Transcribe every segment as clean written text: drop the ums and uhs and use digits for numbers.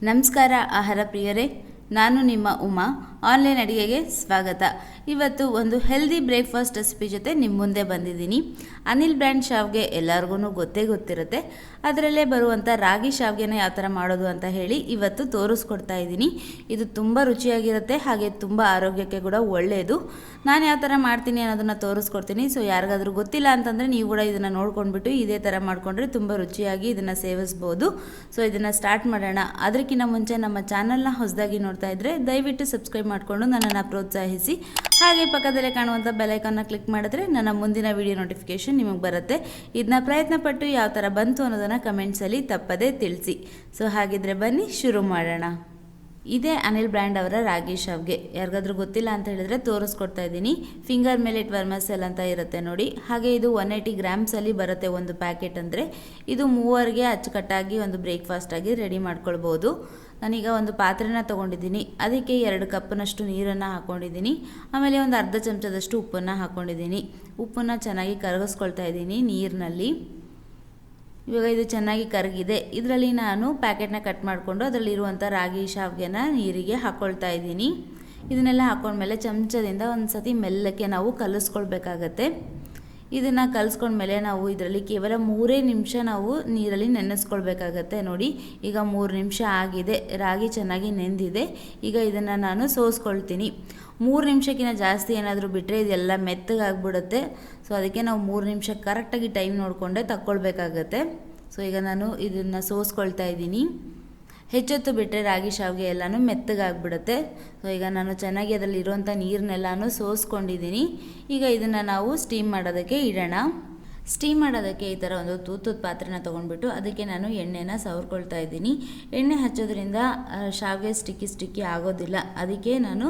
ನಮಸ್ಕಾರ ಆಹಾರ ಪ್ರಿಯರೇ, ನಾನು ನಿಮ್ಮ ಉಮಾ. ಆನ್ಲೈನ್ ಅಡಿಗೆಗೆ ಸ್ವಾಗತ. ಇವತ್ತು ಒಂದು ಹೆಲ್ದಿ ಬ್ರೇಕ್ಫಾಸ್ಟ್ ರೆಸಿಪಿ ಜೊತೆ ನಿಮ್ಮ ಮುಂದೆ ಬಂದಿದ್ದೀನಿ. ಅನಿಲ್ ಬ್ರ್ಯಾಂಡ್ ಶಾವ್ಗೆ ಎಲ್ಲರಿಗೂ ಗೊತ್ತಿರುತ್ತೆ. ಅದರಲ್ಲೇ ಬರುವಂಥ ರಾಗಿ ಶಾವ್ಗೆನ ಯಾವ ಥರ ಮಾಡೋದು ಅಂತ ಹೇಳಿ ಇವತ್ತು ತೋರಿಸ್ಕೊಡ್ತಾ ಇದ್ದೀನಿ. ಇದು ತುಂಬ ರುಚಿಯಾಗಿರುತ್ತೆ, ಹಾಗೆ ತುಂಬ ಆರೋಗ್ಯಕ್ಕೆ ಕೂಡ ಒಳ್ಳೆಯದು. ನಾನು ಯಾವ ಥರ ಮಾಡ್ತೀನಿ ಅನ್ನೋದನ್ನು ತೋರಿಸ್ಕೊಡ್ತೀನಿ. ಸೊ ಯಾರಿಗಾದ್ರೂ ಗೊತ್ತಿಲ್ಲ ಅಂತಂದರೆ ನೀವು ಕೂಡ ಇದನ್ನು ನೋಡ್ಕೊಂಡ್ಬಿಟ್ಟು ಇದೇ ಥರ ಮಾಡಿಕೊಂಡ್ರೆ ತುಂಬ ರುಚಿಯಾಗಿ ಇದನ್ನು ಸೇವಿಸ್ಬೋದು. ಸೊ ಇದನ್ನು ಸ್ಟಾರ್ಟ್ ಮಾಡೋಣ. ಅದಕ್ಕಿಂತ ಮುಂಚೆ ನಮ್ಮ ಚಾನಲ್ನ ಹೊಸದಾಗಿ ನೋಡ್ತಾ ಇದ್ದರೆ ದಯವಿಟ್ಟು ಸಬ್ಸ್ಕ್ರೈಬ್ ಮಾಡಿಕೊಂಡು ನನ್ನನ್ನು ಪ್ರೋತ್ಸಾಹಿಸಿ. ಹಾಗೆ ಪಕ್ಕದಲ್ಲೇ ಕಾಣುವಂಥ ಬೆಲೈಕನ್ನ ಕ್ಲಿಕ್ ಮಾಡಿದ್ರೆ ನನ್ನ ಮುಂದಿನ ವಿಡಿಯೋ ನೋಟಿಫಿಕೇಷನ್ ನಿಮಗೆ ಬರುತ್ತೆ. ಇದನ್ನ ಪ್ರಯತ್ನಪಟ್ಟು ಯಾವ ಥರ ಬಂತು ಅನ್ನೋದನ್ನು ಕಮೆಂಟ್ಸಲ್ಲಿ ತಪ್ಪದೇ ತಿಳಿಸಿ. ಸೊ ಹಾಗಿದ್ರೆ ಬನ್ನಿ ಶುರು ಮಾಡೋಣ. ಇದೇ ಅನಿಲ್ ಬ್ರ್ಯಾಂಡ್ ಅವರ ರಾಗಿ ಶಾವ್ಗೆ. ಯಾರಿಗಾದ್ರೂ ಗೊತ್ತಿಲ್ಲ ಅಂತ ಹೇಳಿದ್ರೆ ತೋರಿಸ್ಕೊಡ್ತಾ ಇದ್ದೀನಿ. ಫಿಂಗರ್ ಮಿಲೆಟ್ ವರ್ಮಸೆಲ್ ಅಂತ ಇರುತ್ತೆ ನೋಡಿ. ಹಾಗೆ ಇದು 180 ಗ್ರಾಮ್ಸಲ್ಲಿ ಬರುತ್ತೆ ಒಂದು ಪ್ಯಾಕೆಟ್. ಅಂದರೆ ಇದು ಮೂವರಿಗೆ ಅಚ್ಚುಕಟ್ಟಾಗಿ ಒಂದು ಬ್ರೇಕ್ಫಾಸ್ಟಾಗಿ ರೆಡಿ ಮಾಡ್ಕೊಳ್ಬೋದು. ನಾನೀಗ ಒಂದು ಪಾತ್ರೆನ ತೊಗೊಂಡಿದ್ದೀನಿ. ಅದಕ್ಕೆ 2 ಕಪ್ನಷ್ಟು ನೀರನ್ನು ಹಾಕ್ಕೊಂಡಿದ್ದೀನಿ. ಆಮೇಲೆ ಒಂದು ಅರ್ಧ ಚಮಚದಷ್ಟು ಉಪ್ಪನ್ನು ಹಾಕ್ಕೊಂಡಿದ್ದೀನಿ. ಉಪ್ಪನ್ನು ಚೆನ್ನಾಗಿ ಕರಗಿಸ್ಕೊಳ್ತಾ ಇದ್ದೀನಿ ನೀರಿನಲ್ಲಿ. ಇವಾಗ ಇದು ಚೆನ್ನಾಗಿ ಕರಗಿದೆ. ಇದರಲ್ಲಿ ನಾನು ಪ್ಯಾಕೆಟ್ನ ಕಟ್ ಮಾಡಿಕೊಂಡು ಅದರಲ್ಲಿರುವಂಥ ರಾಗಿ ಶಾವ್ಗೆನ ನೀರಿಗೆ ಹಾಕ್ಕೊಳ್ತಾ ಇದ್ದೀನಿ. ಇದನ್ನೆಲ್ಲ ಹಾಕ್ಕೊಂಡ್ಮೇಲೆ ಚಮಚದಿಂದ ಒಂದು ಸತಿ ಮೆಲ್ಲಕ್ಕೆ ನಾವು ಕಲಿಸ್ಕೊಳ್ಬೇಕಾಗತ್ತೆ. ಇದನ್ನು ಕಲಿಸ್ಕೊಂಡ್ಮೇಲೆ ನಾವು ಇದರಲ್ಲಿ ಕೇವಲ 3 ನಿಮಿಷ ನಾವು ನೀರಲ್ಲಿ ನೆನೆಸ್ಕೊಳ್ಬೇಕಾಗತ್ತೆ. ನೋಡಿ, ಈಗ 3 ನಿಮಿಷ ಆಗಿದೆ. ರಾಗಿ ಚೆನ್ನಾಗಿ ನೆಂದಿದೆ. ಈಗ ಇದನ್ನು ನಾನು ಸೋಸ್ಕೊಳ್ತೀನಿ. 3 ನಿಮಿಷಕ್ಕಿಂತ ಜಾಸ್ತಿ ಏನಾದರೂ ಬಿಟ್ಟರೆ ಇದೆಲ್ಲ ಮೆತ್ತಗಾಗ್ಬಿಡುತ್ತೆ. ಸೊ ಅದಕ್ಕೆ ನಾವು 3 ನಿಮಿಷ ಕರೆಕ್ಟಾಗಿ ಟೈಮ್ ನೋಡಿಕೊಂಡೆ ತಗೊಳ್ಬೇಕಾಗತ್ತೆ. ಸೊ ಈಗ ನಾನು ಇದನ್ನು ಸೋಸ್ಕೊಳ್ತಾ ಇದ್ದೀನಿ. ಹೆಚ್ಚೊತ್ತು ಬಿಟ್ಟರೆ ರಾಗಿ ಶಾವ್ಗೆ ಎಲ್ಲನೂ ಮೆತ್ತಗಾಗ್ಬಿಡುತ್ತೆ. ಸೊ ಈಗ ನಾನು ಚೆನ್ನಾಗಿ ಅದರಲ್ಲಿ ಇರುವಂಥ ನೀರನ್ನೆಲ್ಲನೂ ಸೋಸ್ಕೊಂಡಿದ್ದೀನಿ. ಈಗ ಇದನ್ನು ನಾವು ಸ್ಟೀಮ್ ಮಾಡೋದಕ್ಕೆ ಇಡೋಣ. ಸ್ಟೀಮ್ ಮಾಡೋದಕ್ಕೆ ಈ ಥರ ಒಂದು ತೂತದ ಪಾತ್ರೆನ ತೊಗೊಂಡ್ಬಿಟ್ಟು ಅದಕ್ಕೆ ನಾನು ಎಣ್ಣೆನ ಸವರ್ಕೊಳ್ತಾ ಇದ್ದೀನಿ. ಎಣ್ಣೆ ಹಚ್ಚೋದ್ರಿಂದ ಶಾವಿಗೆ ಸ್ಟಿಕ್ಕಿ ಆಗೋದಿಲ್ಲ. ಅದಕ್ಕೆ ನಾನು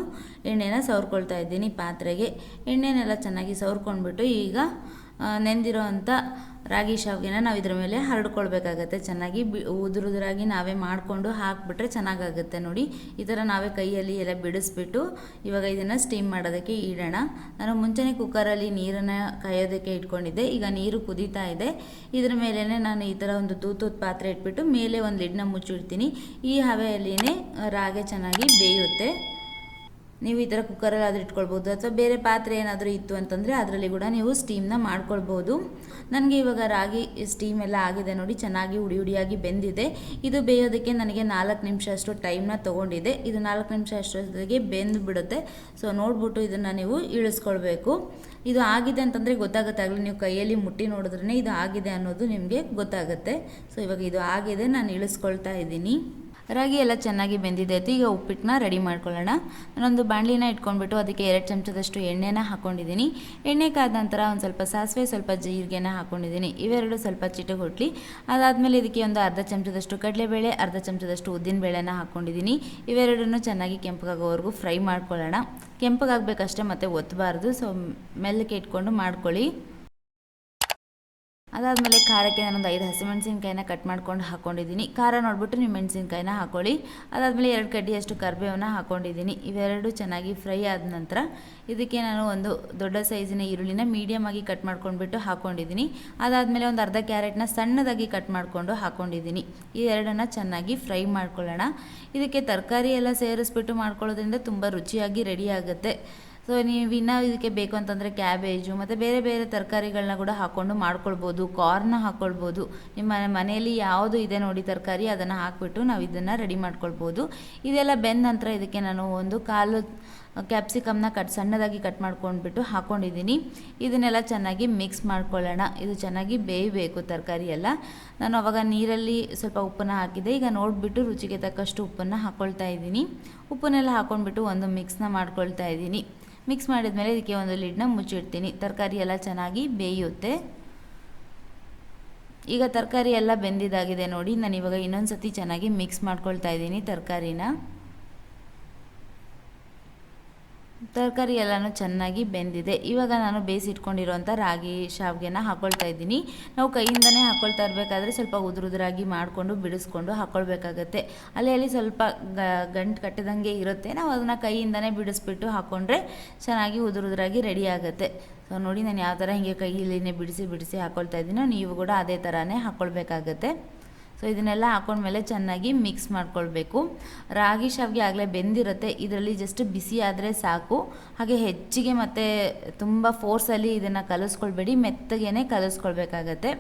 ಎಣ್ಣೆನ ಸವರ್ಕೊಳ್ತಾ ಇದ್ದೀನಿ ಪಾತ್ರೆಗೆ. ಎಣ್ಣೆನೆಲ್ಲ ಚೆನ್ನಾಗಿ ಸವರ್ಕೊಂಡ್ಬಿಟ್ಟು ಈಗ ನೆಂದಿರೋ ಅಂಥ ರಾಗಿ ಶಾವ್ಗೆನ ನಾವು ಇದ್ರ ಮೇಲೆ ಹರಡ್ಕೊಳ್ಬೇಕಾಗತ್ತೆ. ಚೆನ್ನಾಗಿ ಉದುರಾಗಿ ನಾವೇ ಮಾಡಿಕೊಂಡು ಹಾಕಿಬಿಟ್ರೆ ಚೆನ್ನಾಗಾಗುತ್ತೆ. ನೋಡಿ, ಈ ಥರ ನಾವೇ ಕೈಯಲ್ಲಿ ಎಲ್ಲ ಬಿಡಿಸ್ಬಿಟ್ಟು ಇವಾಗ ಇದನ್ನು ಸ್ಟೀಮ್ ಮಾಡೋದಕ್ಕೆ ಇಡೋಣ. ನಾನು ಮುಂಚೆನೇ ಕುಕ್ಕರಲ್ಲಿ ನೀರನ್ನು ಕಾಯೋದಕ್ಕೆ ಇಟ್ಕೊಂಡಿದ್ದೆ. ಈಗ ನೀರು ಕುದೀತಾ ಇದೆ. ಇದ್ರ ಮೇಲೇ ನಾನು ಈ ಥರ ಒಂದು ತೂತದ ಪಾತ್ರೆ ಇಟ್ಬಿಟ್ಟು ಮೇಲೆ ಒಂದು ಲಿಡ್ನ ಮುಚ್ಚಿಡ್ತೀನಿ. ಈ ಹವೆಯಲ್ಲಿನೇ ರಾಗಿ ಚೆನ್ನಾಗಿ ಬೇಯುತ್ತೆ. ನೀವು ಈ ಥರ ಕುಕ್ಕರಲ್ಲಿ ಆದರೂ ಇಟ್ಕೊಳ್ಬೋದು, ಅಥವಾ ಬೇರೆ ಪಾತ್ರೆ ಏನಾದರೂ ಇತ್ತು ಅಂತಂದರೆ ಅದರಲ್ಲಿ ಕೂಡ ನೀವು ಸ್ಟೀಮ್ನ ಮಾಡ್ಕೊಳ್ಬೋದು. ನನಗೆ ಇವಾಗ ರಾಗಿ ಸ್ಟೀಮ್ ಎಲ್ಲ ಆಗಿದೆ ನೋಡಿ, ಚೆನ್ನಾಗಿ ಹುಡಿಯಾಗಿ ಬೆಂದಿದೆ. ಇದು ಬೇಯೋದಕ್ಕೆ ನನಗೆ 4 ನಿಮಿಷ ಅಷ್ಟು ಟೈಮ್ನ ತೊಗೊಂಡಿದೆ. ಇದು 4 ನಿಮಿಷ ಅಷ್ಟೊತ್ತಿಗೆ ಬೆಂದು ಬಿಡುತ್ತೆ. ಸೊ ನೋಡ್ಬಿಟ್ಟು ಇದನ್ನು ನೀವು ಇಳಿಸ್ಕೊಳ್ಬೇಕು. ಇದು ಆಗಿದೆ ಅಂತಂದರೆ ಗೊತ್ತಾಗುತ್ತೆ. ನೀವು ಕೈಯಲ್ಲಿ ಮುಟ್ಟಿ ನೋಡಿದ್ರೇ ಇದು ಆಗಿದೆ ಅನ್ನೋದು ನಿಮಗೆ ಗೊತ್ತಾಗುತ್ತೆ. ಸೊ ಇವಾಗ ಇದು ಆಗಿದೆ, ನಾನು ಇಳಿಸ್ಕೊಳ್ತಾ ಇದ್ದೀನಿ. ರಾಗಿ ಎಲ್ಲ ಚೆನ್ನಾಗಿ ಬೆಂದಿದೆ. ಈಗ ಉಪ್ಪಿಟ್ಟನ್ನ ರೆಡಿ ಮಾಡ್ಕೊಳ್ಳೋಣ. ನಾನೊಂದು ಬಾಣಲಿನ ಇಟ್ಕೊಂಡ್ಬಿಟ್ಟು ಅದಕ್ಕೆ 2 ಚಮಚದಷ್ಟು ಎಣ್ಣೆನ ಹಾಕ್ಕೊಂಡಿದ್ದೀನಿ. ಎಣ್ಣೆ ಕಾದ ನಂತರ ಒಂದು ಸ್ವಲ್ಪ ಸಾಸಿವೆ, ಸ್ವಲ್ಪ ಜೀರಿಗೆನ ಹಾಕ್ಕೊಂಡಿದ್ದೀನಿ. ಇವೆರಡು ಸ್ವಲ್ಪ ಚಿಟುಗುಟ್ಲಿ. ಅದಾದಮೇಲೆ ಇದಕ್ಕೆ ಒಂದು ಅರ್ಧ ಚಮಚದಷ್ಟು ಕಡಲೆಬೇಳೆ, ಅರ್ಧ ಚಮಚದಷ್ಟು ಉದ್ದಿನಬೇಳೆನ ಹಾಕ್ಕೊಂಡಿದ್ದೀನಿ. ಇವೆರಡನ್ನು ಚೆನ್ನಾಗಿ ಕೆಂಪಗಾಗೋವರೆಗೂ ಫ್ರೈ ಮಾಡ್ಕೊಳ್ಳೋಣ. ಕೆಂಪಗಾಗಬೇಕಷ್ಟೇ, ಮತ್ತು ಒತ್ತಬಾರ್ದು. ಸೊ ಮೆಲ್ಲಕ್ಕೆ ಇಟ್ಕೊಂಡು ಮಾಡ್ಕೊಳ್ಳಿ. ಅದಾದಮೇಲೆ ಖಾರಕ್ಕೆ ನಾನೊಂದು 5 ಹಸಿಮೆಣಸಿನ್ಕಾಯಿನ ಕಟ್ ಮಾಡ್ಕೊಂಡು ಹಾಕ್ಕೊಂಡಿದ್ದೀನಿ. ಖಾರ ನೋಡಿಬಿಟ್ಟು ನೀವು ಮೆಣಸಿನ್ಕಾಯಿನ ಹಾಕ್ಕೊಳ್ಳಿ. ಅದಾದಮೇಲೆ 2 ಕಡ್ಡಿಯಷ್ಟು ಕರಿಬೇವನ್ನ ಹಾಕ್ಕೊಂಡಿದ್ದೀನಿ. ಇವೆರಡು ಚೆನ್ನಾಗಿ ಫ್ರೈ ಆದ ನಂತರ ಇದಕ್ಕೆ ನಾನು ಒಂದು ದೊಡ್ಡ ಸೈಜಿನ ಈರುಳ್ಳಿನ ಮೀಡಿಯಮ್ ಆಗಿ ಕಟ್ ಮಾಡ್ಕೊಂಡ್ಬಿಟ್ಟು ಹಾಕ್ಕೊಂಡಿದ್ದೀನಿ. ಅದಾದಮೇಲೆ ಒಂದು ಅರ್ಧ ಕ್ಯಾರೆಟ್ನ ಸಣ್ಣದಾಗಿ ಕಟ್ ಮಾಡಿಕೊಂಡು ಹಾಕ್ಕೊಂಡಿದ್ದೀನಿ. ಈ ಎರಡನ್ನು ಚೆನ್ನಾಗಿ ಫ್ರೈ ಮಾಡ್ಕೊಳ್ಳೋಣ. ಇದಕ್ಕೆ ತರಕಾರಿ ಎಲ್ಲ ಸೇರಿಸ್ಬಿಟ್ಟು ಮಾಡ್ಕೊಳ್ಳೋದ್ರಿಂದ ತುಂಬ ರುಚಿಯಾಗಿ ರೆಡಿ ಆಗುತ್ತೆ. ಸೊ ನೀವು ಇನ್ನೂ ಇದಕ್ಕೆ ಬೇಕು ಅಂತಂದರೆ ಕ್ಯಾಬೇಜು ಮತ್ತು ಬೇರೆ ಬೇರೆ ತರಕಾರಿಗಳನ್ನ ಕೂಡ ಹಾಕ್ಕೊಂಡು ಮಾಡ್ಕೊಳ್ಬೋದು. ಕಾರ್ನ ಹಾಕ್ಕೊಳ್ಬೋದು. ನಿಮ್ಮ ಮನೆಯಲ್ಲಿ ಯಾವುದು ಇದೆ ನೋಡಿ ತರಕಾರಿ, ಅದನ್ನು ಹಾಕ್ಬಿಟ್ಟು ನಾವು ಇದನ್ನು ರೆಡಿ ಮಾಡ್ಕೊಳ್ಬೋದು. ಇದೆಲ್ಲ ಬೆಂದ ನಂತರ ಇದಕ್ಕೆ ನಾನು ಒಂದು 1/4 ಕ್ಯಾಪ್ಸಿಕಮ್ನ ಸಣ್ಣದಾಗಿ ಕಟ್ ಮಾಡ್ಕೊಂಡ್ಬಿಟ್ಟು ಹಾಕ್ಕೊಂಡಿದ್ದೀನಿ. ಇದನ್ನೆಲ್ಲ ಚೆನ್ನಾಗಿ ಮಿಕ್ಸ್ ಮಾಡ್ಕೊಳ್ಳೋಣ. ಇದು ಚೆನ್ನಾಗಿ ಬೇಯಬೇಕು ತರಕಾರಿ ಎಲ್ಲ. ನಾನು ಅವಾಗ ನೀರಲ್ಲಿ ಸ್ವಲ್ಪ ಉಪ್ಪನ್ನು ಹಾಕಿದ್ದೆ. ಈಗ ನೋಡಿಬಿಟ್ಟು ರುಚಿಗೆ ತಕ್ಕಷ್ಟು ಉಪ್ಪನ್ನು ಹಾಕ್ಕೊಳ್ತಾ ಇದ್ದೀನಿ. ಉಪ್ಪನ್ನೆಲ್ಲ ಹಾಕ್ಕೊಂಡ್ಬಿಟ್ಟು ಒಂದು ಮಿಕ್ಸ್ನ ಮಾಡ್ಕೊಳ್ತಾ ಇದ್ದೀನಿ. ಮಿಕ್ಸ್ ಮಾಡಿದ್ಮೇಲೆ ಇದಕ್ಕೆ ಒಂದು ಲಿಡ್ನ ಮುಚ್ಚಿಡ್ತೀನಿ. ತರಕಾರಿ ಎಲ್ಲ ಚೆನ್ನಾಗಿ ಬೇಯುತ್ತೆ. ಈಗ ತರಕಾರಿ ಎಲ್ಲ ಬೆಂದಿದ್ದಾಗಿದೆ ನೋಡಿ. ನಾನು ಇವಾಗ ಇನ್ನೊಂದು ಸತಿ ಚೆನ್ನಾಗಿ ಮಿಕ್ಸ್ ಮಾಡ್ಕೊಳ್ತಾ ಇದ್ದೀನಿ ತರಕಾರಿ ಎಲ್ಲನೂ ಚೆನ್ನಾಗಿ ಬೆಂದಿದೆ. ಇವಾಗ ನಾನು ಬೇಯಿಸಿಟ್ಕೊಂಡಿರೋಂಥ ರಾಗಿ ಶಾವ್ಗೆನ ಹಾಕ್ಕೊಳ್ತಾ ಇದ್ದೀನಿ. ನಾವು ಕೈಯಿಂದನೇ ಹಾಕ್ಕೊಳ್ತಾ ಇರಬೇಕಾದ್ರೆ ಸ್ವಲ್ಪ ಉದುರಾಗಿ ಮಾಡಿಕೊಂಡು ಬಿಡಿಸ್ಕೊಂಡು ಹಾಕ್ಕೊಳ್ಬೇಕಾಗತ್ತೆ. ಅಲ್ಲಿ ಸ್ವಲ್ಪ ಗಂಟು ಕಟ್ಟಿದಂಗೆ ಇರುತ್ತೆ. ನಾವು ಅದನ್ನು ಕೈಯಿಂದನೇ ಬಿಡಿಸ್ಬಿಟ್ಟು ಹಾಕ್ಕೊಂಡ್ರೆ ಚೆನ್ನಾಗಿ ಉದುರಾಗಿ ರೆಡಿ ಆಗುತ್ತೆ. ಸೊ ನೋಡಿ, ನಾನು ಯಾವ ಥರ ಹೀಗೆ ಕೈಯಲ್ಲಿನೇ ಬಿಡಿಸಿ ಹಾಕ್ಕೊಳ್ತಾ ಇದ್ದೀನೋ ನೀವು ಕೂಡ ಅದೇ ಥರನೇ ಹಾಕ್ಕೊಳ್ಬೇಕಾಗತ್ತೆ. ಸೊ ಇದನ್ನೆಲ್ಲ ಹಾಕೊಂಡ್ಮೇಲೆ ಚೆನ್ನಾಗಿ ಮಿಕ್ಸ್ ಮಾಡ್ಕೊಳ್ಬೇಕು. ರಾಗಿ ಶಾವಿಗೆ ಆಗಲೇ ಬೆಂದಿರುತ್ತೆ, ಇದರಲ್ಲಿ ಜಸ್ಟ್ ಬಿಸಿ ಆದರೆ ಸಾಕು. ಹಾಗೆ ಹೆಚ್ಚಿಗೆ ಮತ್ತು ತುಂಬ ಫೋರ್ಸಲ್ಲಿ ಇದನ್ನು ಕಲಿಸ್ಕೊಳ್ಬೇಡಿ, ಮೆತ್ತಗೇ ಕಲಿಸ್ಕೊಳ್ಬೇಕಾಗತ್ತೆ.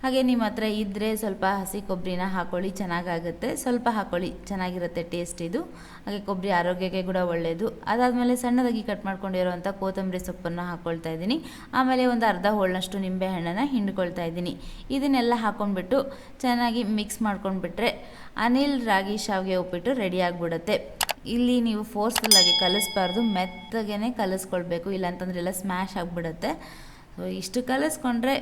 ಹಾಗೆ ನಿಮ್ಮ ಹತ್ರ ಇದ್ದರೆ ಸ್ವಲ್ಪ ಹಸಿ ಕೊಬ್ಬರಿನ ಹಾಕ್ಕೊಳ್ಳಿ, ಚೆನ್ನಾಗಾಗುತ್ತೆ. ಸ್ವಲ್ಪ ಹಾಕ್ಕೊಳ್ಳಿ, ಚೆನ್ನಾಗಿರುತ್ತೆ ಟೇಸ್ಟ್ ಇದು. ಹಾಗೆ ಕೊಬ್ಬರಿ ಆರೋಗ್ಯಕ್ಕೆ ಕೂಡ ಒಳ್ಳೆಯದು. ಅದಾದಮೇಲೆ ಸಣ್ಣದಾಗಿ ಕಟ್ ಮಾಡ್ಕೊಂಡಿರೋವಂಥ ಕೊತ್ತಂಬರಿ ಸೊಪ್ಪನ್ನು ಹಾಕ್ಕೊಳ್ತಾ ಇದ್ದೀನಿ. ಆಮೇಲೆ ಒಂದು ಅರ್ಧ ಹೋಳನಷ್ಟು ನಿಂಬೆ ಹಣ್ಣನ್ನು ಹಿಂಡ್ಕೊಳ್ತಾ ಇದ್ದೀನಿ. ಇದನ್ನೆಲ್ಲ ಹಾಕ್ಕೊಂಡ್ಬಿಟ್ಟು ಚೆನ್ನಾಗಿ ಮಿಕ್ಸ್ ಮಾಡ್ಕೊಂಡ್ಬಿಟ್ರೆ ಅನಿಲ್ ರಾಗಿ ಶಾವಿಗೆ ಉಪ್ಪಿಟ್ಟು ರೆಡಿ ಆಗಿಬಿಡುತ್ತೆ. ಇಲ್ಲಿ ನೀವು ಫೋರ್ಸ್ಫುಲ್ಲಾಗಿ ಕಲಿಸ್ಬಾರ್ದು, ಮೆತ್ತಗೇ ಕಲಿಸ್ಕೊಳ್ಬೇಕು, ಇಲ್ಲಾಂತಂದ್ರೆ ಎಲ್ಲ ಸ್ಮ್ಯಾಶ್ ಆಗಿಬಿಡುತ್ತೆ. ಸೊ ಇಷ್ಟು ಕಲಿಸ್ಕೊಂಡ್ರೆ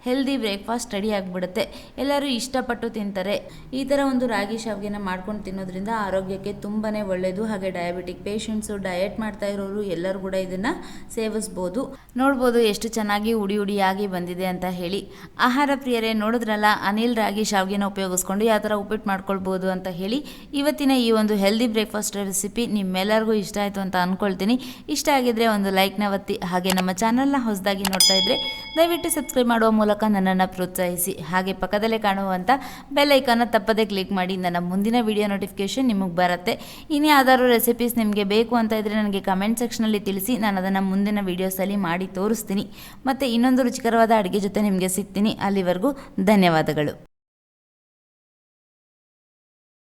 ಹೆಲ್ದಿ ಬ್ರೇಕ್ಫಾಸ್ಟ್ ರೆಡಿ ಆಗಿಬಿಡುತ್ತೆ. ಎಲ್ಲರೂ ಇಷ್ಟಪಟ್ಟು ತಿಂತಾರೆ. ಈ ಥರ ಒಂದು ರಾಗಿ ಶಾವಿಗೆನ ಮಾಡ್ಕೊಂಡು ತಿನ್ನೋದ್ರಿಂದ ಆರೋಗ್ಯಕ್ಕೆ ತುಂಬಾ ಒಳ್ಳೆಯದು. ಹಾಗೆ ಡಯಾಬಿಟಿಕ್ ಪೇಷಂಟ್ಸು, ಡಯಟ್ ಮಾಡ್ತಾ ಇರೋರು ಎಲ್ಲರೂ ಕೂಡ ಇದನ್ನು ಸೇವಿಸ್ಬೋದು. ನೋಡ್ಬೋದು ಎಷ್ಟು ಚೆನ್ನಾಗಿ ಉಡಿ ಉಡಿಯಾಗಿ ಬಂದಿದೆ ಅಂತ ಹೇಳಿ. ಆಹಾರ ಪ್ರಿಯರೇ, ನೋಡಿದ್ರಲ್ಲ ಅನಿಲ್ ರಾಗಿ ಶಾವಿಗೆನ ಉಪಯೋಗಿಸ್ಕೊಂಡು ಯಾವ ಥರ ಉಪ್ಪಿಟ್ಟು ಮಾಡ್ಕೊಳ್ಬೋದು ಅಂತ ಹೇಳಿ. ಇವತ್ತಿನ ಈ ಒಂದು ಹೆಲ್ದಿ ಬ್ರೇಕ್ಫಾಸ್ಟ್ ರೆಸಿಪಿ ನಿಮ್ಮೆಲ್ಲರಿಗೂ ಇಷ್ಟ ಆಯಿತು ಅಂತ ಅಂದ್ಕೊಳ್ತೀನಿ. ಇಷ್ಟ ಆಗಿದ್ರೆ ಒಂದು ಲೈಕ್ನ ಒತ್ತಿ. ಹಾಗೆ ನಮ್ಮ ಚಾನಲ್ನ ಹೊಸದಾಗಿ ನೋಡ್ತಾ ಇದ್ದರೆ ದಯವಿಟ್ಟು ಸಬ್ಸ್ಕ್ರೈಬ್ ಮಾಡುವ ಮೂಲಕ ನನ್ನನ್ನು ಪ್ರೋತ್ಸಾಹಿಸಿ. ಹಾಗೆ ಪಕ್ಕದಲ್ಲೇ ಕಾಣುವಂಥ ಬೆಲ್ ಐಕಾನ್ನ ತಪ್ಪದೇ ಕ್ಲಿಕ್ ಮಾಡಿ, ನನ್ನ ಮುಂದಿನ ವಿಡಿಯೋ ನೋಟಿಫಿಕೇಷನ್ ನಿಮಗೆ ಬರುತ್ತೆ. ಇನ್ನು ಯಾವ್ದಾದ್ರು ರೆಸಿಪೀಸ್ ನಿಮಗೆ ಬೇಕು ಅಂತ ಇದ್ದರೆ ನನಗೆ ಕಮೆಂಟ್ ಸೆಕ್ಷನಲ್ಲಿ ತಿಳಿಸಿ, ನಾನು ಅದನ್ನು ಮುಂದಿನ ವೀಡಿಯೋಸಲ್ಲಿ ಮಾಡಿ ತೋರಿಸ್ತೀನಿ. ಮತ್ತು ಇನ್ನೊಂದು ರುಚಿಕರವಾದ ಅಡುಗೆ ಜೊತೆ ನಿಮಗೆ ಸಿಗ್ತೀನಿ. ಅಲ್ಲಿವರೆಗೂ ಧನ್ಯವಾದಗಳು.